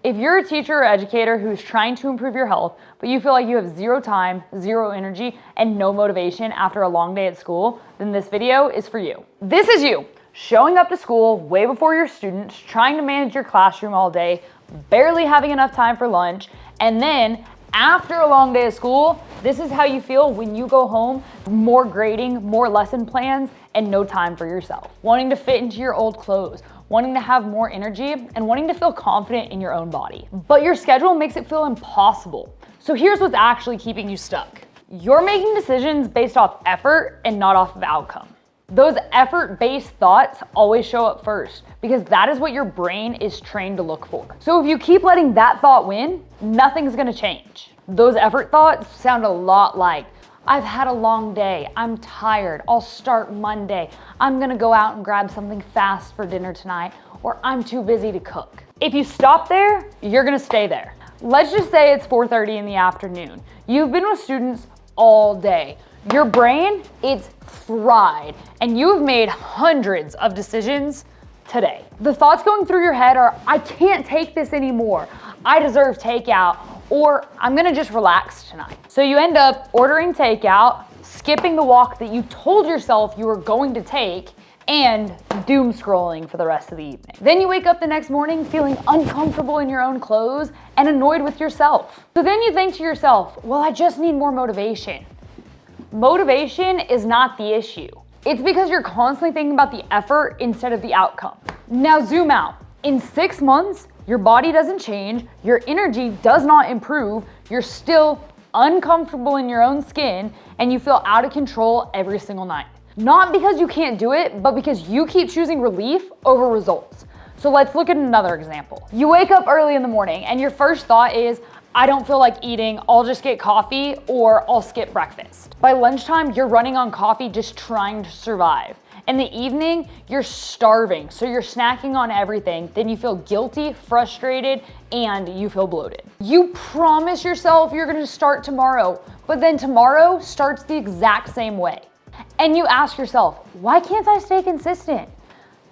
If you're a teacher or educator who's trying to improve your health, but you feel like you have zero time, zero energy, and no motivation after a long day at school, then this video is for you. This is you, showing up to school way before your students, trying to manage your classroom all day, barely having enough time for lunch, and then after a long day of school, this is how you feel when you go home, more grading, more lesson plans, and no time for yourself. Wanting to fit into your old clothes, wanting to have more energy, and wanting to feel confident in your own body. But your schedule makes it feel impossible. So here's what's actually keeping you stuck. You're making decisions based off effort and not off of outcome. Those effort-based thoughts always show up first because that is what your brain is trained to look for. So if you keep letting that thought win, nothing's gonna change. Those effort thoughts sound a lot like, I've had a long day, I'm tired, I'll start Monday, I'm gonna go out and grab something fast for dinner tonight, or I'm too busy to cook. If you stop there, you're gonna stay there. Let's just say it's 4:30 in the afternoon. You've been with students all day. Your brain, it's fried, and you've made hundreds of decisions today. The thoughts going through your head are, I can't take this anymore, I deserve takeout, or I'm gonna just relax tonight. So you end up ordering takeout, skipping the walk that you told yourself you were going to take, and doom scrolling for the rest of the evening. Then you wake up the next morning feeling uncomfortable in your own clothes and annoyed with yourself. So then you think to yourself, well, I just need more motivation. Motivation is not the issue. It's because you're constantly thinking about the effort instead of the outcome. Now zoom out. In 6 months, your body doesn't change, your energy does not improve, you're still uncomfortable in your own skin, and you feel out of control every single night. Not because you can't do it, but because you keep choosing relief over results. So let's look at another example. You wake up early in the morning and your first thought is, I don't feel like eating, I'll just get coffee or I'll skip breakfast. By lunchtime, you're running on coffee just trying to survive. In the evening, you're starving, so you're snacking on everything. Then you feel guilty, frustrated, and you feel bloated. You promise yourself you're gonna start tomorrow, but then tomorrow starts the exact same way. And you ask yourself, why can't I stay consistent?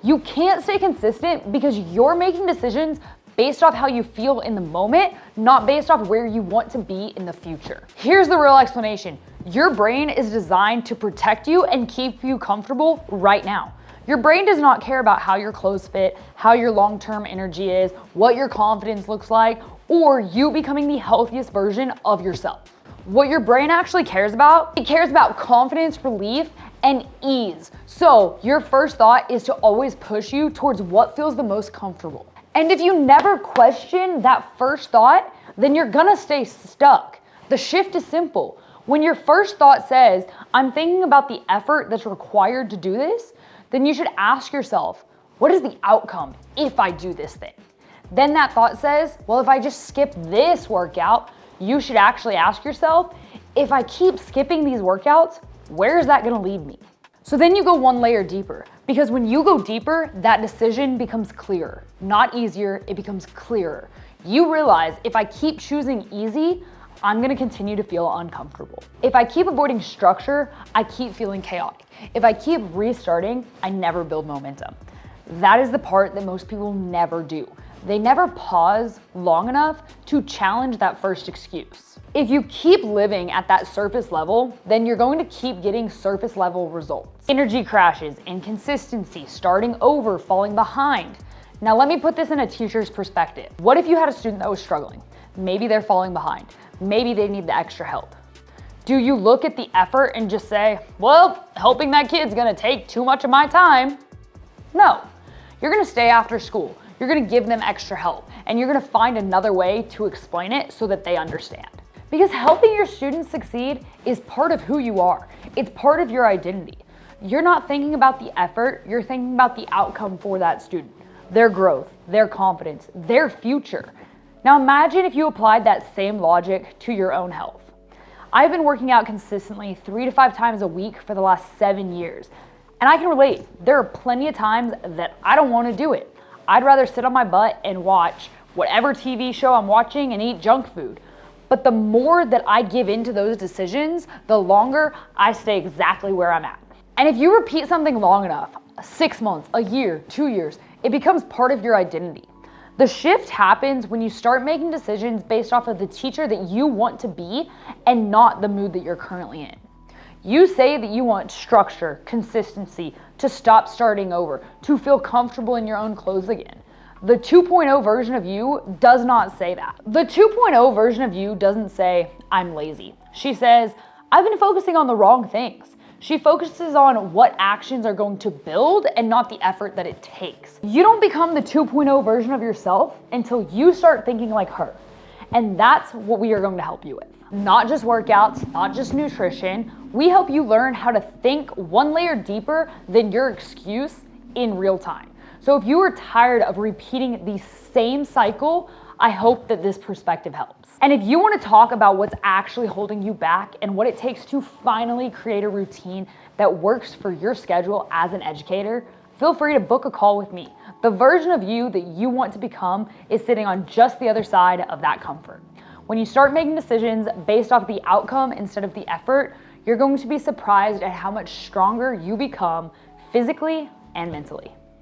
You can't stay consistent because you're making decisions based off how you feel in the moment, not based off where you want to be in the future. Here's the real explanation. Your brain is designed to protect you and keep you comfortable right now. Your brain does not care about how your clothes fit, how your long-term energy is, what your confidence looks like, or you becoming the healthiest version of yourself. What your brain actually cares about, it cares about confidence, relief, and ease. So your first thought is to always push you towards what feels the most comfortable. And if you never question that first thought, then you're gonna stay stuck. The shift is simple. When your first thought says, I'm thinking about the effort that's required to do this, then you should ask yourself, what is the outcome if I do this thing? Then that thought says, well, if I just skip this workout, you should actually ask yourself, if I keep skipping these workouts, where is that gonna lead me? So then you go one layer deeper, because when you go deeper, that decision becomes clearer. Not easier, it becomes clearer. You realize if I keep choosing easy, I'm gonna continue to feel uncomfortable. If I keep avoiding structure, I keep feeling chaotic. If I keep restarting, I never build momentum. That is the part that most people never do. They never pause long enough to challenge that first excuse. If you keep living at that surface level, then you're going to keep getting surface level results. Energy crashes, inconsistency, starting over, falling behind. Now let me put this in a teacher's perspective. What if you had a student that was struggling? Maybe they're falling behind. Maybe they need the extra help. Do you look at the effort and just say, well, helping that kid's gonna take too much of my time? No, you're gonna stay after school. You're gonna give them extra help and you're gonna find another way to explain it so that they understand. Because helping your students succeed is part of who you are. It's part of your identity. You're not thinking about the effort, you're thinking about the outcome for that student, their growth, their confidence, their future. Now imagine if you applied that same logic to your own health. I've been working out consistently 3 to 5 times a week for the last 7 years. And I can relate, there are plenty of times that I don't want to do it. I'd rather sit on my butt and watch whatever TV show I'm watching and eat junk food. But the more that I give into those decisions, the longer I stay exactly where I'm at. And if you repeat something long enough, 6 months, a year, 2 years, it becomes part of your identity. The shift happens when you start making decisions based off of the teacher that you want to be and not the mood that you're currently in. You say that you want structure, consistency, to stop starting over, to feel comfortable in your own clothes again. The 2.0 version of you does not say that. The 2.0 version of you doesn't say, I'm lazy. She says, I've been focusing on the wrong things. She focuses on what actions are going to build and not the effort that it takes. You don't become the 2.0 version of yourself until you start thinking like her. And that's what we are going to help you with. Not just workouts, not just nutrition. We help you learn how to think one layer deeper than your excuse in real time. So if you are tired of repeating the same cycle, I hope that this perspective helps. And if you want to talk about what's actually holding you back and what it takes to finally create a routine that works for your schedule as an educator, feel free to book a call with me. The version of you that you want to become is sitting on just the other side of that comfort. When you start making decisions based off the outcome instead of the effort, you're going to be surprised at how much stronger you become physically and mentally.